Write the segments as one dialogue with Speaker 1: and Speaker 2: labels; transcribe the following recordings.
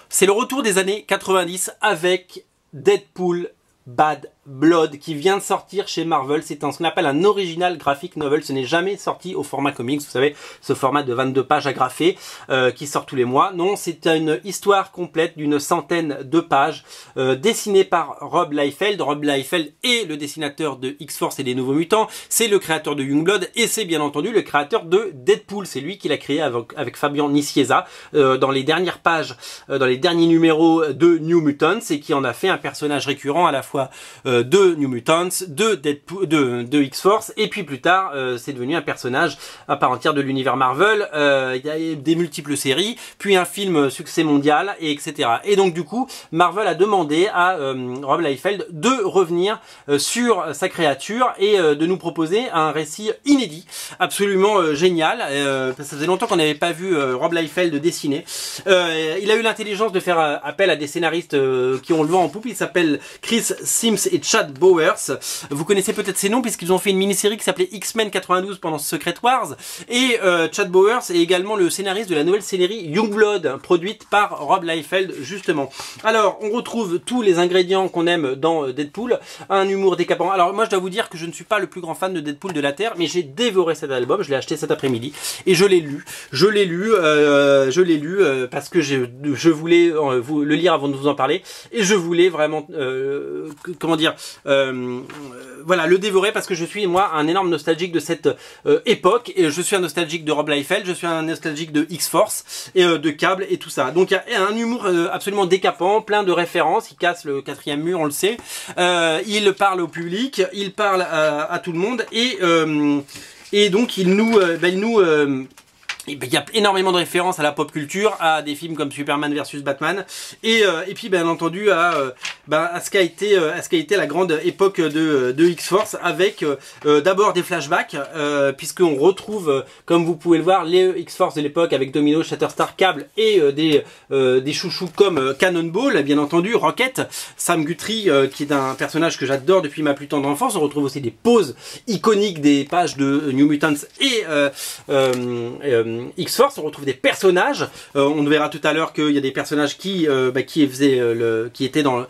Speaker 1: C'est le retour des années 90 avec Deadpool Bad Blood qui vient de sortir chez Marvel. C'est ce qu'on appelle un original graphic novel. Ce n'est jamais sorti au format comics, vous savez, ce format de 22 pages agrafées qui sort tous les mois. Non, c'est une histoire complète d'une centaine de pages dessinée par Rob Liefeld. Rob Liefeld est le dessinateur de X-Force et des Nouveaux Mutants. C'est le créateur de Youngblood et c'est bien entendu le créateur de Deadpool. C'est lui qui l'a créé avec Fabian Nicieza dans les dernières pages, dans les derniers numéros de New Mutants, et qui en a fait un personnage récurrent à la fois de New Mutants, de Deadpool, de X-Force, et puis plus tard c'est devenu un personnage à part entière de l'univers Marvel. Il y a des multiples séries, puis un film succès mondial, et etc. Et donc du coup Marvel a demandé à Rob Liefeld de revenir sur sa créature et de nous proposer un récit inédit, absolument génial. Ça faisait longtemps qu'on n'avait pas vu Rob Liefeld dessiner. Il a eu l'intelligence de faire appel à des scénaristes qui ont le vent en poupe. Il s'appelle Chris Sims et Chad Bowers. Vous connaissez peut-être ces noms puisqu'ils ont fait une mini-série qui s'appelait X-Men 92 pendant Secret Wars. Et Chad Bowers est également le scénariste de la nouvelle série Youngblood, produite par Rob Liefeld justement. Alors, on retrouve tous les ingrédients qu'on aime dans Deadpool. Un humour décapant. Alors moi, je dois vous dire que je ne suis pas le plus grand fan de Deadpool de la Terre, mais j'ai dévoré cet album. Je l'ai acheté cet après-midi et je l'ai lu. Je l'ai lu parce que je voulais le lire avant de vous en parler, et je voulais vraiment comment dire, voilà, le dévorer parce que je suis moi un énorme nostalgique de cette époque, et je suis un nostalgique de Rob Liefeld, je suis un nostalgique de X-Force et de Cable et tout ça. Donc il y a un humour absolument décapant, plein de références, il casse le quatrième mur, on le sait. Il parle au public, il parle à tout le monde, et donc il y a énormément de références à la pop culture, à des films comme Superman versus Batman, et puis bien entendu à ce qu'a été la grande époque de X-Force, avec d'abord des flashbacks, puisqu'on retrouve, comme vous pouvez le voir, les X-Force de l'époque avec Domino, Shatterstar, Cable, et des chouchous comme Cannonball, bien entendu, Rocket, Sam Guthrie, qui est un personnage que j'adore depuis ma plus tendre enfance. On retrouve aussi des poses iconiques des pages de New Mutants et X-Force. On retrouve des personnages, on verra tout à l'heure qu'il y a des personnages qui étaient dans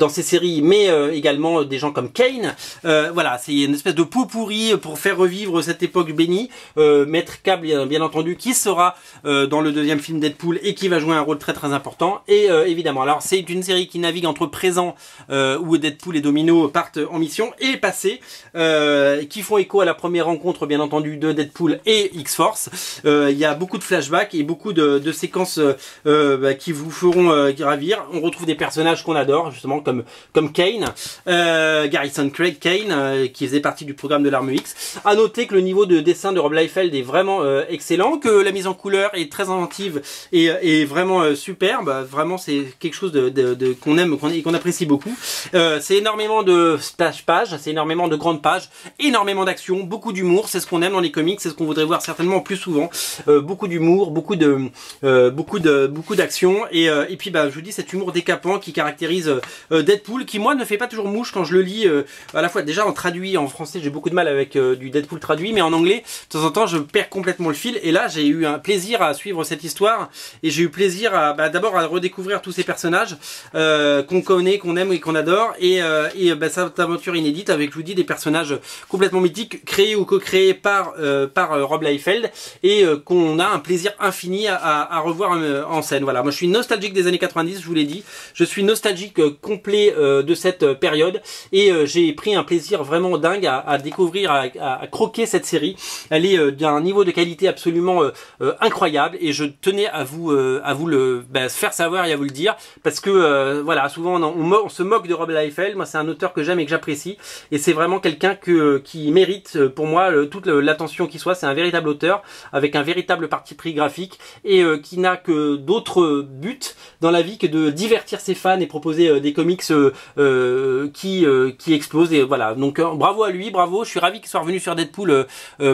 Speaker 1: ces séries, mais également des gens comme Kane. Voilà, c'est une espèce de pot pourri pour faire revivre cette époque bénie. Maître Cable, bien entendu, qui sera dans le deuxième film Deadpool et qui va jouer un rôle très très important. Et évidemment, alors c'est une série qui navigue entre présent, où Deadpool et Domino partent en mission, et passé, qui font écho à la première rencontre, bien entendu, de Deadpool et X-Force. Il y a beaucoup de flashbacks et beaucoup de séquences qui vous feront ravir. On retrouve des personnages qu'on adore, justement, comme Kane, Garrison Craig Kane, qui faisait partie du programme de l'Arme X. À noter que le niveau de dessin de Rob Liefeld est vraiment excellent, que la mise en couleur est très inventive et vraiment superbe. Vraiment, c'est quelque chose qu'on aime et qu'on apprécie beaucoup. C'est énormément de splash pages, c'est énormément de grandes pages, énormément d'action, beaucoup d'humour. C'est ce qu'on aime dans les comics, c'est ce qu'on voudrait voir certainement plus souvent. Beaucoup d'humour, beaucoup d'action, et puis je vous dis, cet humour décapant qui caractérise Deadpool, qui moi ne fait pas toujours mouche quand je le lis, à la fois déjà en traduit en français, j'ai beaucoup de mal avec du Deadpool traduit, mais en anglais de temps en temps je perds complètement le fil. Et là j'ai eu un plaisir à suivre cette histoire, et j'ai eu plaisir à d'abord à redécouvrir tous ces personnages qu'on connaît, qu'on aime et qu'on adore, et cette aventure inédite avec, je vous dis, des personnages complètement mythiques, créés ou co-créés par Rob Liefeld, et qu'on a un plaisir infini à revoir en scène. Voilà, moi je suis nostalgique des années 90, je vous l'ai dit, je suis nostalgique complet de cette période, et j'ai pris un plaisir vraiment dingue à découvrir, à croquer cette série. Elle est d'un niveau de qualité absolument incroyable, et je tenais à vous le faire savoir et à vous le dire, parce que voilà, souvent on se moque de Rob Liefeld. Moi c'est un auteur que j'aime et que j'apprécie, et c'est vraiment quelqu'un qui mérite pour moi toute l'attention qui soit. C'est un véritable auteur avec un véritable parti pris graphique, et qui n'a que d'autres buts dans la vie que de divertir ses fans et proposer des comics qui explosent. Et voilà, donc bravo à lui, bravo. Je suis ravi qu'il soit revenu sur Deadpool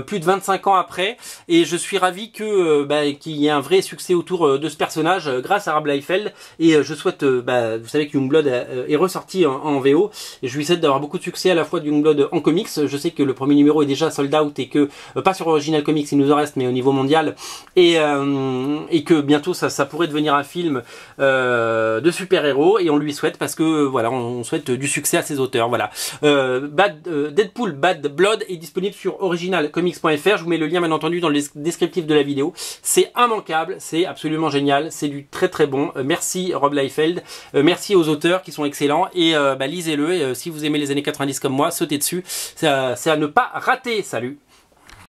Speaker 1: plus de 25 ans après, et je suis ravi qu'il y ait un vrai succès autour de ce personnage grâce à Rob Liefeld. Et je souhaite, vous savez que Youngblood est ressorti en VO, et je lui souhaite d'avoir beaucoup de succès à la fois de Youngblood en comics. Je sais que le premier numéro est déjà sold out, et que pas sur Original Comics il nous en reste, mais au niveau mondial et que bientôt ça pourrait devenir un film de super-héros, et on lui souhaite, parce que voilà, on souhaite du succès à ses auteurs. Voilà. Deadpool Bad Blood est disponible sur originalcomics.fr. Je vous mets le lien bien entendu dans le descriptif de la vidéo. C'est immanquable, c'est absolument génial, c'est du très très bon. Merci Rob Liefeld, merci aux auteurs qui sont excellents, et lisez-le, et si vous aimez les années 90 comme moi, sautez dessus, c'est à ne pas rater. Salut.